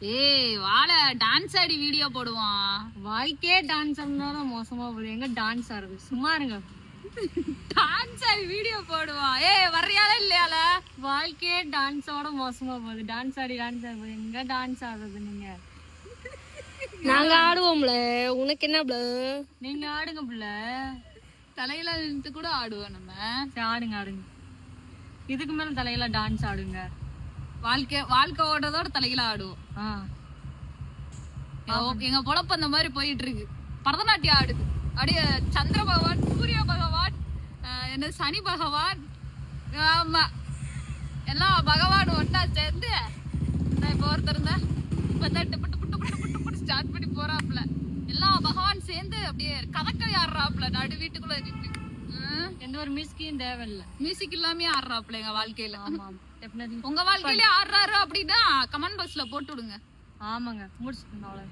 ஏய் வாழ டான்ஸ் ஆடி வீடியோ போடுவான். வாழ்க்கையே டான்ஸ் ஆடுனாலும் மோசமா போகுது. எங்க டான்ஸ் ஆடுறது? சும்மா இருங்க. டான்ஸ் ஆடி வீடியோ போடுவான். ஏய் வர்றியால இல்லையால? வாழ்க்கையே டான்ஸோட மோசமா போகுது. டான்ஸ் ஆடி எங்க டான்ஸ் ஆடுறது? நீங்க நாங்க ஆடுவோம்ல, உனக்கு என்ன ப்ள? நீங்க ஆடுங்க புள்ள. தலையில நின்று கூட ஆடுவோம் நம்ம. சரி ஆடுங்க ஆடுங்க. இதுக்கு மேல தலையில டான்ஸ் ஆடுங்க. வாழ்க்கை ஓடுறதோட தலையில ஆடுவோம். எங்க பொழப்பு அந்த மாதிரி போயிட்டு இருக்கு. பரதநாட்டியம் ஆடுது. அப்படியே சந்திர பகவான், சூரிய பகவான், என்ன சனி பகவான், ஆமா எல்லா பகவான் ஒன்னா சேர்ந்து இப்ப ஒருத்தர் ஸ்டார்ட் பண்ணி போறாப்ல. எல்லா பகவான் சேர்ந்து அப்படியே கதக்களி ஆடுறாப்ல நடு வீட்டுக்குள்ள நின்று. எந்த ஒரு மியூசிக்கும் தேவையில்லை. மியூசிக் இல்லாமே ஆடுறாப்ல எங்க வாழ்க்கையில. டெஃபினெட்லி. உங்க வாழ்க்கையில ஆடுறாரு அப்படின்னா கமெண்ட் பாக்ஸ்ல போட்டு விடுங்க. ஆமாங்க முடிச்சுட்டு அவ்வளவு.